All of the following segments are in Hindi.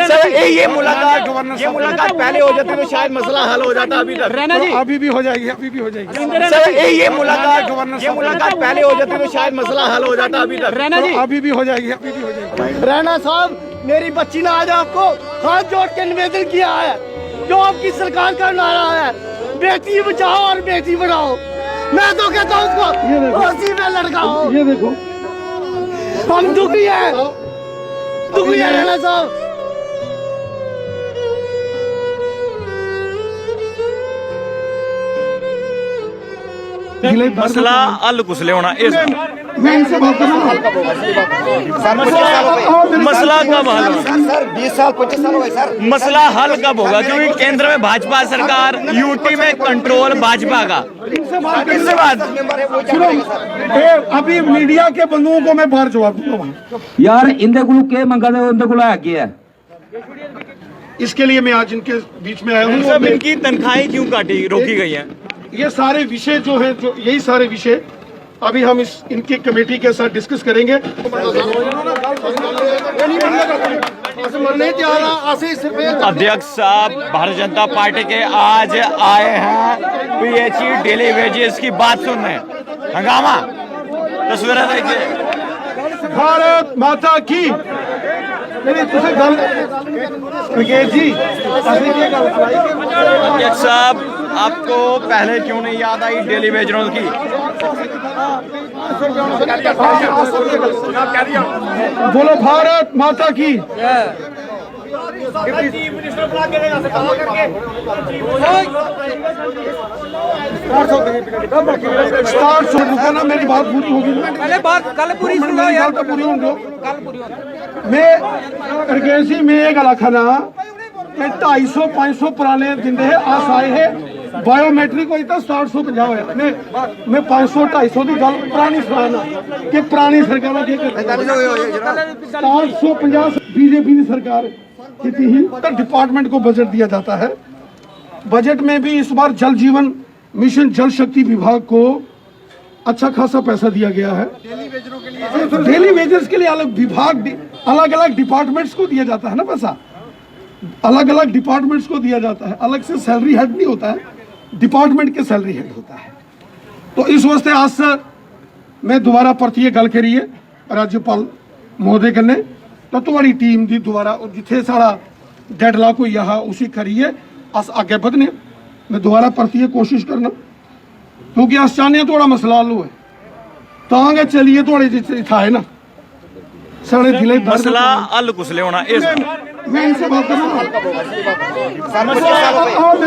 सर ये मुलाकात पहले हो जाती तो शायद मसला हल हो जाता। अभी तक अभी भी हो जाएगी, अभी भी हो जाएगी। सर ये मुलाकात पहले हो जाती तो शायद मसला हल हो जाता। अभी तक अभी भी हो जाएगी, अभी भी हो जाएगी। रैना साहब, मेरी बच्ची ने आज आपको हाथ जोड़ के निवेदन किया है, जो आपकी सरकार का नारा है, बेटी बचाओ और बेटी बढ़ाओ। मैं तो कहता हूँ उसको फांसी में लटकाओ। ये देखो, हम दुखी है रैना साहब। मसला हल कुसले होना इस मैं इनसे बात कर रहा हूँ। मसला कब हल होगा? सर 20 साल 25 साल हो गए सर। मसला हल कब होगा? क्योंकि केंद्र में भाजपा सरकार, यूटी में कंट्रोल भाजपा का। इनसे बात अभी मीडिया के बंधुओं को मैं बाहर जवाब दूंगा यार। इंदे को के मंगा दे, इंदे को है। इसके लिए मैं आज इनके बीच में आया हूँ। सब इनकी तनख्वाहें क्यों रोकी गई है? ये सारे विषय जो है, जो यही सारे विषय अभी हम इनकी कमेटी के साथ डिस्कस करेंगे। अध्यक्ष साहब भारतीय जनता पार्टी के आज आए हैं पीएचई डेली वेजेस की बात सुनने। हंगामा तस्वीरें देखिए। भारत माता की। अध्यक्ष साहब, आपको पहले क्यों नहीं याद आई डेली वेज रोल की? बोलो भारत माता की। स्टार्ट शुरू करना, मेरी बात पूरी होगी। कल पूरी पूरी होंगे। मैं रकेशी में एक लखना 250-500 पुराने जिंदे है आस आए है बायोमेट्रिक होई तो 750 होया। मैं 500-250 की गल पुरानी सुनाना कि पुरानी सरकार के 750 बीजेपी की सरकार की थी तो डिपार्टमेंट को बजट दिया जाता है। बजट में भी इस बार जल जीवन मिशन जल शक्ति विभाग को अच्छा खासा पैसा दिया गया है। डेली वेजेस के लिए अलग विभाग, अलग अलग डिपार्टमेंट्स को दिया जाता है ना पैसा, अलग अलग डिपार्टमेंट्स को दिया जाता है। अलग से सैलरी हेड नहीं होता है, डिपार्टमेंट के सैलरी हेड होता है। तो इस वास्ते आज से मैं दोबारा परतिए गल करिए राज्यपाल महोदय कन्ने तो तुम्हारी टीम दी दोबारा जिथे सारा डेडलॉक हुई है उसी करिए अस आगे बधने। मैं दोबारा परतिए कोशिश करना क्योंकि अस चाहने थोड़ा मसला हल होए तांगे चलिए थोड़े जिथा है ना साढ़े दिले मसला हल कुसले होना इस मैं इनसे बात कर रहा हूँ।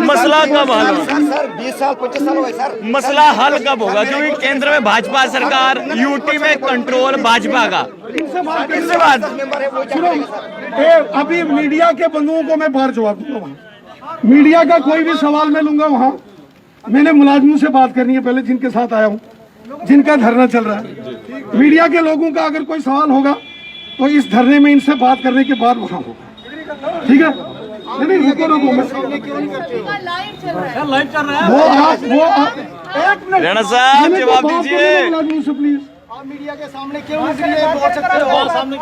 मसला कब हल होगा? सर 20 साल 25 साल हो गए सर। मसला हल कब होगा? क्योंकि केंद्र में भाजपा सरकार, यूटी में कंट्रोल भाजपा का। इनसे बात अभी मीडिया के बंधुओं को मैं बाहर जवाब दूंगा। मीडिया का कोई भी सवाल मैं लूंगा वहाँ। मैंने मुलाजिमों से बात करनी है पहले, जिनके साथ आया हूँ, जिनका धरना चल रहा है। मीडिया के लोगों का अगर कोई सवाल होगा तो इस धरने में इनसे बात करने के बाद वहाँ होगा, ठीक है? नहीं रुको रैना साहब जवाब दीजिए। मुलाजिमों से प्लीज। आप मीडिया के सामने क्यों नहीं बोल सकते हो?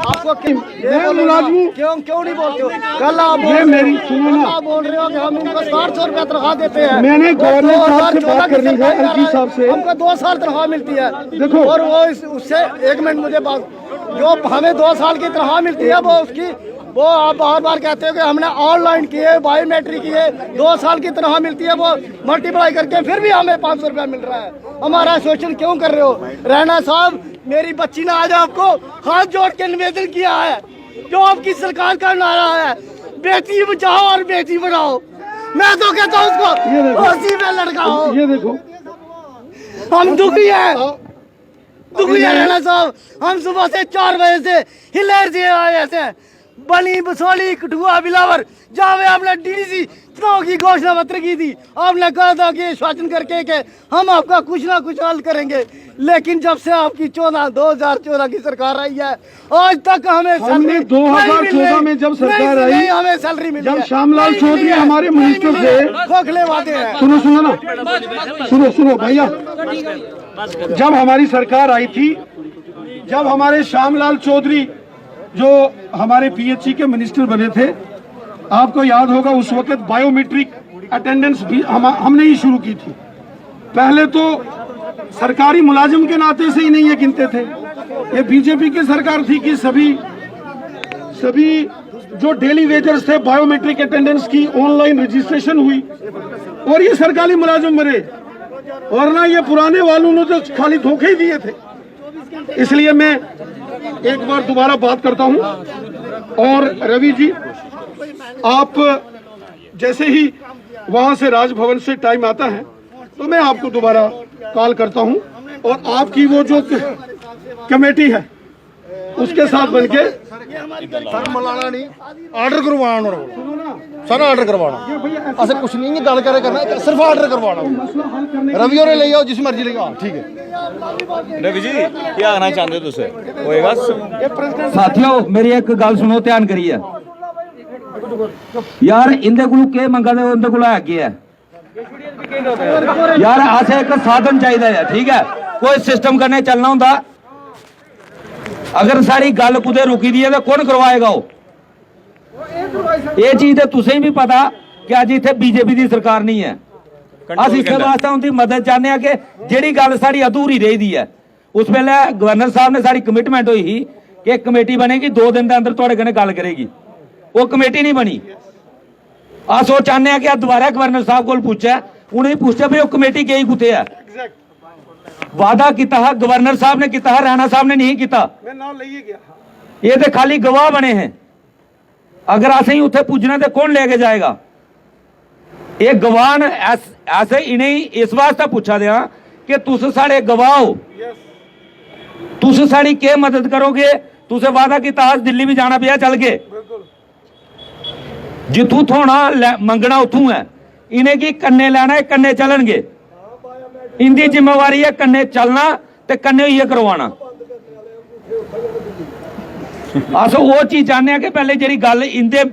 आपको क्यों नहीं बोलते हो? कल आप मेरी सुनो ना, आप बोल रहे हो कि हम उनको 700 रुपया तनख्वाह देते हैं। मैंने गवर्नर साहब से बात करनी है, एमपी साहब से। हमको 2 साल तनख्वाह मिलती है। देखो, और वो उससे 1 मिनट मुझे बात, जो हमें 2 साल की तनख्वाह मिलती है वो आप बार बार कहते हो कि हमने ऑनलाइन किए, बायोमेट्रिक किए, 2 साल की तनख्वाह मिलती है, वो मल्टीप्लाई करके फिर भी हमें 500 रुपया मिल रहा है। हमारा शोषण क्यों कर रहे हो? रैना साहब, मेरी बच्ची ने आज आपको हाथ जोड़ के निवेदन किया है, जो आपकी सरकार का नारा है, बेटी बचाओ और बेटी बढ़ाओ। मैं तो कहता हूँ उसको फांसी में लटकाओ। ये देखो, हम दुखी है रैना साहब। हम सुबह से 4 बजे से हिलेर से आए ऐसे बनी बसोली कठुआ बिलावर जहाँ पे आपने डीडीसी चुनाव की घोषणा पत्र की थी। आपने कहा था कि शासन करके कि हम आपका कुछ ना कुछ हल करेंगे, लेकिन जब से आपकी 2014 की सरकार आई है आज तक हमें हमने 2014 में जब सरकार आई, हमें सैलरी मिली। जब श्यामलाल चौधरी हमारे मिनिस्टर थे, खोखले वादे हैं। सुनो ना, सुनो भैया, जब हमारी सरकार आई थी, जब हमारे श्यामलाल चौधरी जो हमारे पीएचई के मिनिस्टर बने थे, आपको याद होगा उस वक्त बायोमेट्रिक अटेंडेंस भी हमने ही शुरू की थी। पहले तो सरकारी मुलाजिम के नाते से ही नहीं ये गिनते थे। ये बीजेपी की सरकार थी कि सभी जो डेली वेजर्स थे बायोमेट्रिक अटेंडेंस की ऑनलाइन रजिस्ट्रेशन हुई और ये सरकारी मुलाजिम बने, वरना ये पुराने वालों ने तो खाली धोखे ही दिए थे। इसलिए मैं एक बार दोबारा बात करता हूं। और रवि जी, आप जैसे ही वहां से राजभवन से टाइम आता है तो मैं आपको दोबारा कॉल करता हूं और आपकी वो जो कमेटी है उसके साथ बनके सर मलाना नहीं, आर्डर करवाना सर, आर्डर करवाना ऐसा कुछ नहीं है, गल करना सिर्फ आर्डर करवाना। रवि और ले आओ, जिस मर्जी ले आओ, ठीक है। रवि जी क्या आना चाहते हो तुसे होएगा? साथियों मेरी एक गल सुनो, ध्यान करिए यार। इंदे कोल के मंगा दे, उनके कोल है क्या यार? असें एक साधन चाहिए है, ठीक है? कोई सिस्टम कन्नै चलना होंदा। अगर सारी गल कुदे रुकी दी है तो कौन करवाएगा? ये चीज तो तुसें भी पता कि अज इत्थे बीजेपी की सरकार नहीं है। अस इस वास्ते उनकी मदद चाहते हैं कि जिहड़ी गल साडी अधूरी रही दी है, उस वेले गवर्नर साहब ने सारी कमिटमेंट हुई ही कि कमेटी बनेगी 2 दिन के अंदर तुहाडे कन्नै गल करेगी। वो कमेटी नहीं बनी। अस वो चाहते हैं कि दोबारा गवर्नर साहब को पूछा, उन्हें पूछा भी वो कमेटी गई कुत्ते है। वादा किया है गवर्नर साहब ने किया है, राणा साहब ने नहीं किया। ये तो खाली गवाह बने हैं। अगर असें उत्थे पूछना तो कौन लेके जाएगा? ये गवाह ऐसे इन्हें इस वास्ते पूछा दिया कि तुस साढ़े गवाह हो, तुस साड़ी के मदद करोगे। तुसे वादा किया दिल्ली भी जाना पिया, चल के जिथू थोड़ा मंगना उथू है। इन्हें की कन्ने लेना है, कन्ने चलनगे। इनकी जिम्मेवारी है कन्ने चलना ते कन्ने ही करवाना। अस वो चीज चाहते हैं कि पहले जी गल इनके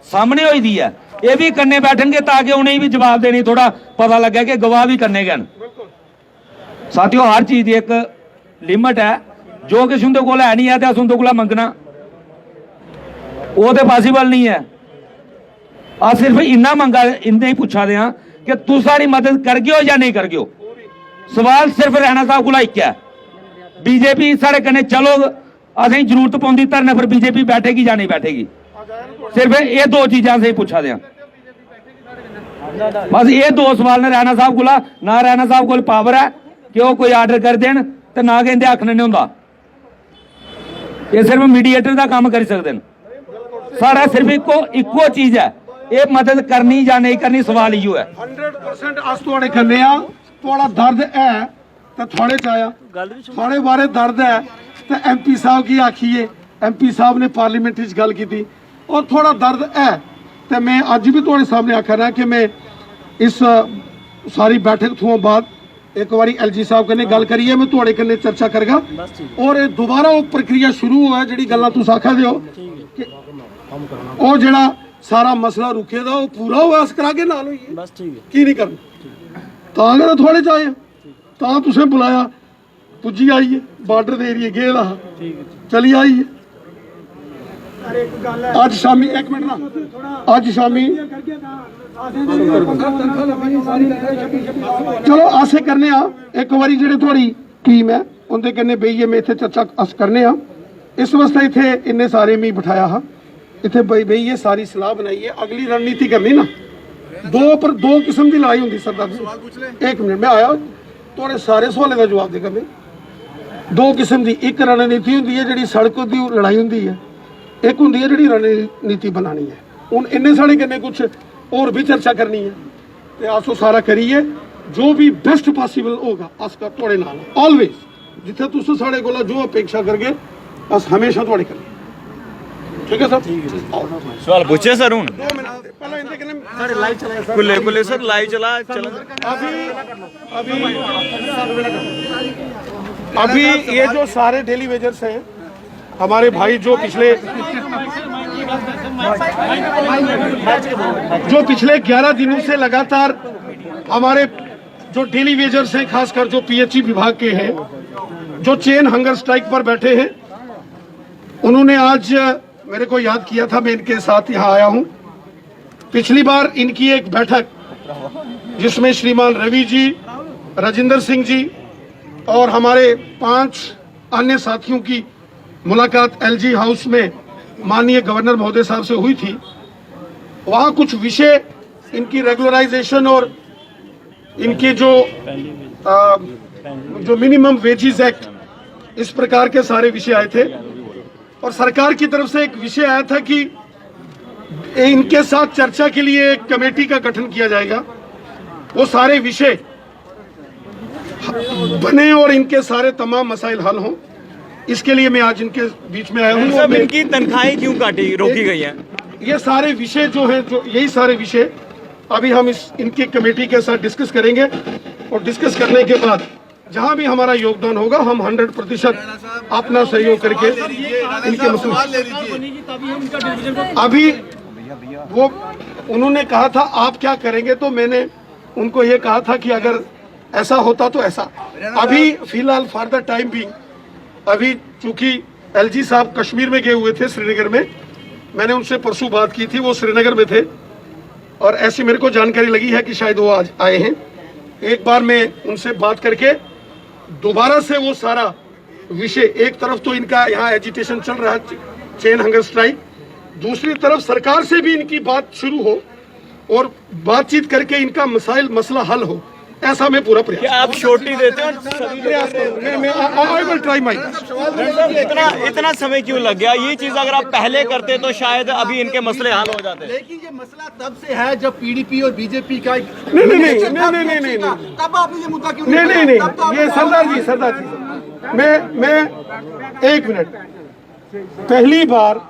सामने हुई दी है, ये भी कन्ने बैठनगे ताकि उन्हें भी जवाब देने थोड़ा पता लगे कि गवाह भी कन्ने गए। साथियों हर चीज की एक लिमिट है। जो किसी उनके कोल है नहीं है तो अस उनके कोल मंगना वो तो पॉसिबल नहीं है। अस सिर्फ इन्ना मंगा इन्हें ही पूछा दे कि तू सारी मदद कर गयो या नहीं कर गयो। सवाल सिर्फ राणा साहब को एक है, बीजेपी साढ़े कन्ने चलो, असें जरूरत पौंदी धरने पर बीजेपी बैठेगी या नहीं बैठेगी। सिर्फ ये 2 चीज़ां से पूछा दिया, बस ये 2 सवाल ने राणा साहब को। ना राणा साहब को पावर है कि वो कोई आर्डर कर देन तो ना कहते आखने नहीं होंदा। ये सिर्फ मीडिएटर का काम कर सकते हैं। सारा सिर्फ इको चीज है, ये मदद करनी या नहीं करनी, सवाल इो है। 100% अस तुहाडे कन्ने आ। थोड़ा दर्द है तो थोड़े चाया थोड़े बारे दर्द है तो MP साहब की आखिए, MP साहब ने पार्लीमेंट गल की थी और थोड़ा दर्द है तो मैं अज भी थोड़े सामने आख रहा कि मैं इस सारी बैठक थों बाद एक बारी LG साहब कन्ने गल करिए, मैं थोड़े कन्ने चर्चा करगा और दोबारा वो प्रक्रिया शुरू हुआ जी गल्लां तुस आखा दे हो कि वो जड़ा सारा मसला रुके दा वो पूरा हुआ, अस करा के नाल होइए। बस ठीक है, की नहीं करना तां थोड़े चाहे तां तुसें बुलाया, पुज्जी आइए बार्डर दे एरिए गे दा चली आइए। अज शामी एक मिनट ना, अज शामी चलो अस करने एक बारी जेह्ड़ी थोड़ी टीम है उनके कन्नै बेहियै मैं इत्थे चर्चा अस करने इस वास्ते इत्थे इन्ने सारे मी बिठाया हा, इत्थे बेहियै सारी सलाह बनाइए, अगली रणनीति करनी ना। 2 किस्म की लड़ाई होंगी सरदार जी। एक मिनट मैं आया थोड़े सारे सवालों का जवाब देगा मैं। 2 किस्म की, एक रणनीति होंगी है जी सड़क की लड़ाई होंगी है, एक होंगी है जी रणनीति बनानी है। हुण इन्ने साढ़े कन्नै कुछ और भी चर्चा करनी है तो अस वो सारा करिए, जो भी बेस्ट पॉसिबल होगा अस थोड़े नाल ऑलवेज, जिथे तुस साढ़े कोला जो अपेक्षा करगे अस हमेशा थोड़े करिए। ठीक है सर, सवाल पूछे सर हूँ खुले खुले सर लाइव चला अभी ये जो सारे डेली वेजर्स हैं हमारे भाई जो पिछले 11 दिनों से लगातार हमारे जो डेली वेजर्स हैं, खासकर जो PHE विभाग के हैं, जो चेन हंगर स्ट्राइक पर बैठे हैं, उन्होंने आज मेरे को याद किया था, मैं इनके साथ यहाँ आया हूँ। पिछली बार इनकी एक बैठक जिसमें श्रीमान रवि जी, राजेंद्र सिंह जी और हमारे 5 अन्य साथियों की मुलाकात एलजी हाउस में माननीय गवर्नर महोदय साहब से हुई थी। वहाँ कुछ विषय इनकी रेगुलराइजेशन और इनके जो मिनिमम वेजेस एक्ट, इस प्रकार के सारे विषय आए थे। और सरकार की तरफ से एक विषय आया था कि इनके साथ चर्चा के लिए एक कमेटी का गठन किया जाएगा, वो सारे विषय बने और इनके सारे तमाम मसाइल हल हों। इसके लिए मैं आज इनके बीच में आया हूँ। सब इनकी तनख्वाहें क्यों रोकी गई हैं? ये सारे विषय जो है, जो यही सारे विषय अभी हम इनकी कमेटी के साथ डिस्कस करेंगे और डिस्कस करने के बाद जहां भी हमारा योगदान होगा हम 100% अपना सहयोग करके इनके मसले। अभी वो उन्होंने कहा था आप क्या करेंगे, तो मैंने उनको ये कहा था कि अगर ऐसा होता तो ऐसा। अभी फिलहाल फॉर द टाइम भी, अभी चूंकि एलजी साहब कश्मीर में गए हुए थे, श्रीनगर में, मैंने उनसे परसों बात की थी, वो श्रीनगर में थे और ऐसी मेरे को जानकारी लगी है कि शायद वो आज आए हैं। एक बार मैं उनसे बात करके दोबारा से वो सारा विषय, एक तरफ तो इनका यहाँ एजिटेशन चल रहा है, चेन हंगर स्ट्राइक, दूसरी तरफ सरकार से भी इनकी बात शुरू हो और बातचीत करके इनका मसला हल हो, ऐसा मैं पूरा प्रयास। क्या आप छोटी देते हैं? I will try my best. इतना समय क्यों लग गया? ये चीज अगर आप पहले करते तो शायद अभी इनके मसले हल हो जाते। लेकिन ये मसला तब से है जब पीडीपी और बीजेपी का नहीं, तब आपने ये मुद्दा क्यों नहीं, ये सरदार जी मैं 1 मिनट, पहली बार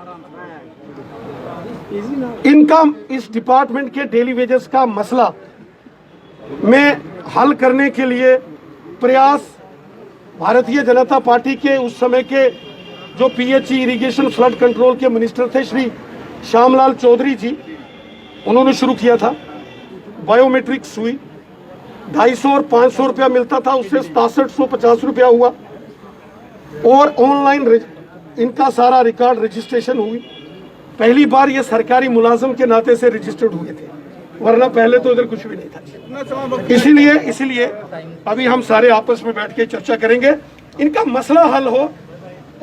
इनकम इस डिपार्टमेंट के डेली वेजेस का मसला में हल करने के लिए प्रयास भारतीय जनता पार्टी के उस समय के जो पीएचई इरिगेशन फ्लड कंट्रोल के मिनिस्टर थे श्री श्यामलाल चौधरी जी, उन्होंने शुरू किया था। बायोमेट्रिक सुई 250 और 500 रुपया मिलता था, उससे 6750 रुपया हुआ और ऑनलाइन इनका सारा रिकॉर्ड रजिस्ट्रेशन हुई। पहली बार ये सरकारी मुलाजिम के नाते से रजिस्टर्ड हुए थे, वरना पहले तो इधर कुछ भी नहीं था। इसीलिए अभी हम सारे आपस में बैठ के चर्चा करेंगे, इनका मसला हल हो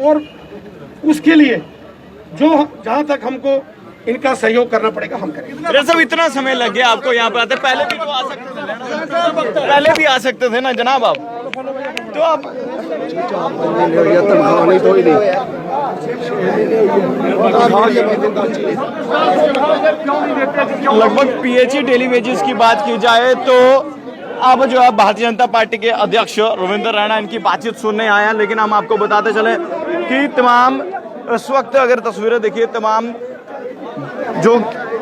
और उसके लिए जो जहां तक हमको इनका सहयोग करना पड़ेगा हम करेंगे। सब इतना समय लग गया आपको यहाँ पर आते? पहले भी तो आ सकते थे, पहले भी आ सकते थे ना जनाब आप, तो आप लगभग पीएचई डेली वेजेस की बात की जाए तो अब जो है भारतीय जनता पार्टी के अध्यक्ष रविंद्र रैना इनकी बातचीत सुनने आए हैं। लेकिन हम आपको बताते चले कि तमाम इस वक्त अगर तस्वीरें देखिए, तमाम जो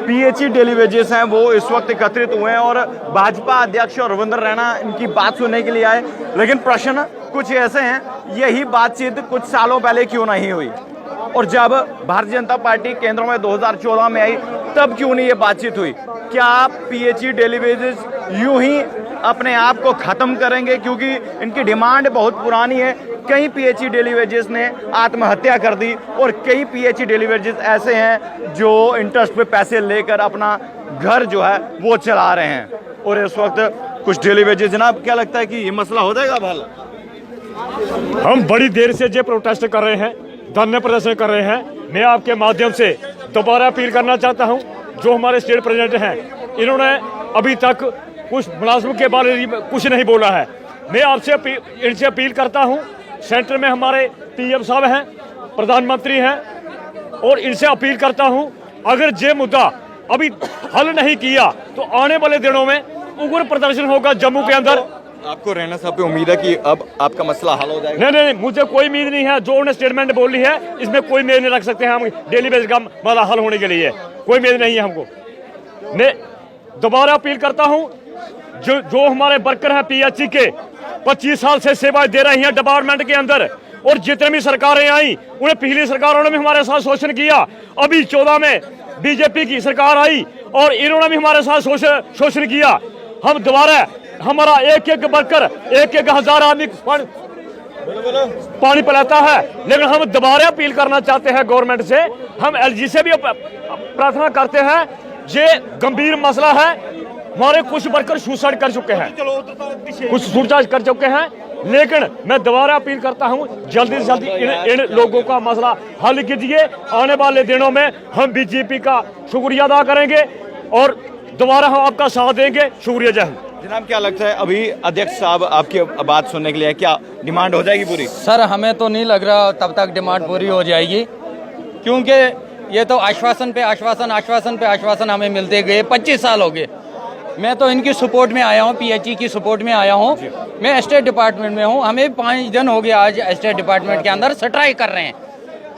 पीएचई डेली वेजेस हैं वो इस वक्त एकत्रित हुए हैं और भाजपा अध्यक्ष रविंद्र रैना इनकी बात सुनने के लिए आए। लेकिन प्रश्न कुछ ऐसे हैं, यही बातचीत कुछ सालों पहले क्यों नहीं हुई, और जब भारतीय जनता पार्टी केंद्र में 2014 में आई तब क्यों नहीं ये बातचीत हुई? क्या पीएचई डेली वेजेस यूं ही अपने आप को खत्म करेंगे? क्योंकि इनकी डिमांड बहुत पुरानी है। कई पीएचई डेली वेजेस ने आत्महत्या कर दी और कई पीएचई डेली वेजेस ऐसे हैं जो इंटरेस्ट पे पैसे लेकर अपना घर जो है वो चला रहे हैं। और इस वक्त कुछ डेली वेजेस, जनाब क्या लगता है कि ये मसला हो जाएगा हल? हम बड़ी देर से ये प्रोटेस्ट कर रहे हैं, धरने प्रदर्शन कर रहे हैं। मैं आपके माध्यम से दोबारा अपील करना चाहता हूं, जो हमारे स्टेट प्रेसिडेंट हैं इन्होंने अभी तक कुछ मुलाजिमों के बारे में कुछ नहीं बोला है। मैं आपसे इनसे अपील करता हूं, सेंटर में हमारे पीएम साहब हैं, प्रधानमंत्री हैं, और इनसे अपील करता हूं अगर ये मुद्दा अभी हल नहीं किया तो आने वाले दिनों में उग्र प्रदर्शन होगा जम्मू के अंदर। आपको रैना साहब पे उम्मीद है कि अब आपका मसला हल हो जाएगा? नहीं, मुझे कोई उम्मीद नहीं है। जो उन्होंने स्टेटमेंट बोली है इसमें कोई उम्मीद नहीं रख सकते हैं हम डेली बेस का मसला हल होने के लिए, कोई उम्मीद नहीं है हमको। मैं दोबारा अपील करता हूं, जो हमारे वर्कर हैं पीएचई के 25 साल से सेवाएं दे रही हैं डिपार्टमेंट के अंदर, और जितने भी सरकारें आई उन्हें पिछली सरकारों ने भी हमारे साथ शोषण किया। अभी 14 में बीजेपी की सरकार आई और इन्होंने भी हमारे साथ शोषण किया। हम दोबारा हमारा एक वर्कर 1,000 आदमी पानी पिलाता है। लेकिन हम दोबारा अपील करना चाहते हैं गवर्नमेंट से, हम एलजी से भी प्रार्थना करते हैं, ये गंभीर मसला है। हमारे कुछ वर्कर सुसाइड कर चुके हैं, कुछ सुसाइड कर चुके हैं, लेकिन मैं दोबारा अपील करता हूं जल्दी से जल्दी इन लोगों का मसला हल कीजिए। आने वाले दिनों में हम बीजेपी का शुक्रिया अदा करेंगे और दोबारा हम आपका साथ देंगे। शुक्रिया, जय हिंद। जनाब क्या लगता है अभी अध्यक्ष साहब आपकी बात सुनने के लिए क्या डिमांड हो जाएगी पूरी? सर हमें तो नहीं लग रहा तब तक डिमांड पूरी हो जाएगी, क्योंकि ये तो आश्वासन पे आश्वासन, आश्वासन पे आश्वासन हमें मिलते गए। 25 साल हो गए। मैं तो इनकी सपोर्ट में आया हूँ, पीएचई की सपोर्ट में आया हूँ। मैं स्टेट डिपार्टमेंट में हूँ। हमें 5 दिन हो गए आज स्टेट डिपार्टमेंट के अंदर स्ट्राइक कर रहे हैं,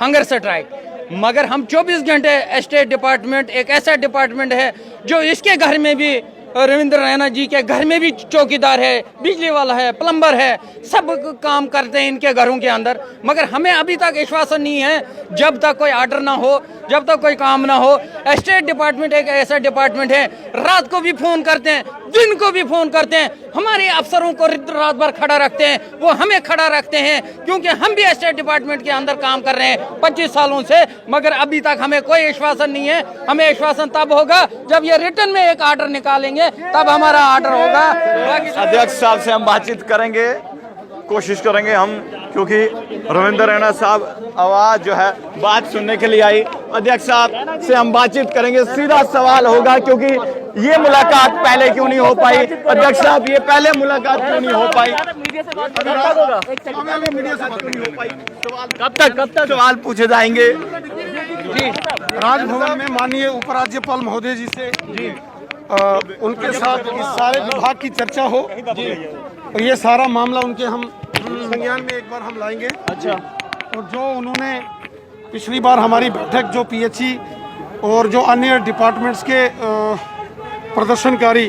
हंगर स्ट्राइक। मगर हम 24 घंटे स्टेट डिपार्टमेंट एक ऐसा डिपार्टमेंट है जो इसके घर में भी रविंद्र रैना जी के घर में भी चौकीदार है, बिजली वाला है, प्लम्बर है, सब काम करते हैं इनके घरों के अंदर। मगर हमें अभी तक विश्वास नहीं है, जब तक कोई ऑर्डर ना हो, जब तक कोई काम ना हो। स्टेट डिपार्टमेंट एक ऐसा डिपार्टमेंट है, रात को भी फोन करते हैं, दिन को भी फोन करते हैं, हमारे अफसरों को रात भर खड़ा रखते हैं, वो हमें खड़ा रखते हैं, क्योंकि हम भी स्टेट डिपार्टमेंट के अंदर काम कर रहे हैं 25 सालों से। मगर अभी तक हमें कोई विश्वासन नहीं है। हमें विश्वासन तब होगा जब ये रिटर्न में एक ऑर्डर निकालेंगे, तब हमारा ऑर्डर होगा। अध्यक्ष साहब से हम बातचीत करेंगे, कोशिश करेंगे हम, क्योंकि रविंद्र रैना साहब आवाज जो है बात सुनने के लिए आई। अध्यक्ष साहब से हम बातचीत करेंगे। सीधा सवाल होगा, क्योंकि ये मुलाकात पहले क्यों नहीं हो पाई? अध्यक्ष साहब, ये पहले मुलाकात क्यों नहीं हो पाई? कब तक सवाल पूछे जाएंगे? राजभवन में माननीय उपराज्यपाल महोदय जी से उनके साथ इस सारे विभाग की चर्चा हो और ये सारा मामला उनके हम संज्ञान में एक बार हम लाएंगे। अच्छा। और जो उन्होंने पिछली बार हमारी बैठक जो पीएचई और जो अन्य डिपार्टमेंट्स के प्रदर्शनकारी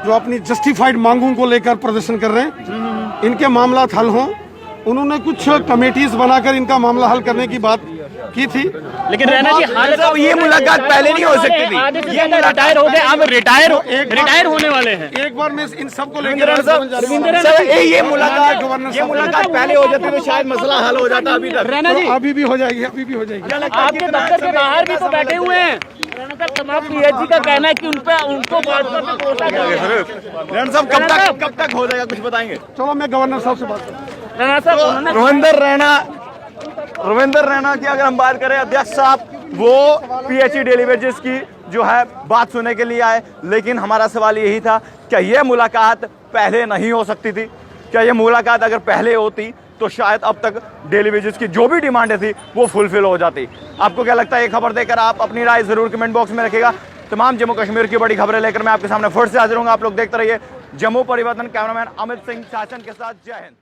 जो अपनी जस्टिफाइड मांगों को लेकर प्रदर्शन कर रहे हैं, इनके मामला हल हों। उन्होंने कुछ कमेटीज बनाकर इनका मामला हल करने की बात की थी। लेकिन रैना जी, हालत ये मुलाकात पहले नहीं हो सकती थी। ये रिटायर हो गए, अब रिटायर होने वाले हैं। एक बार मैं इन सबको लेकर ये मुलाकात पहले हो जाती तो शायद मसला हल हो जाता। अभी तक रैना जी अभी भी हो जाएगी, अभी भी हो जाएगी। आपके दफ्तर के बाहर भी तो बैठे हुए हैं। तमाम पीएचई का कहना है कि उनको रैना साहब कब तक हो जाएगा, कुछ बताएंगे? चलो मैं गवर्नर साहब से बात करता हूँ। रविंद्र रैना की अगर हम बात करें, अध्यक्ष साहब वो पीएचई डेली वेजेस की जो है बात सुनने के लिए आए, लेकिन हमारा सवाल यही था, क्या ये मुलाकात पहले नहीं हो सकती थी? क्या ये मुलाकात अगर पहले होती तो शायद अब तक डेली वेजेस की जो भी डिमांडें थी वो फुलफिल हो जाती? आपको क्या लगता है? ये खबर देकर आप अपनी राय जरूर कमेंट बॉक्स में रखिएगा। तमाम जम्मू कश्मीर की बड़ी खबरें लेकर मैं आपके सामने फिर से हाजिर हूँ। आप लोग देखते रहिए जम्मू परिवर्तन। कैमरामैन अमित सिंह शासन के साथ, जय हिंद।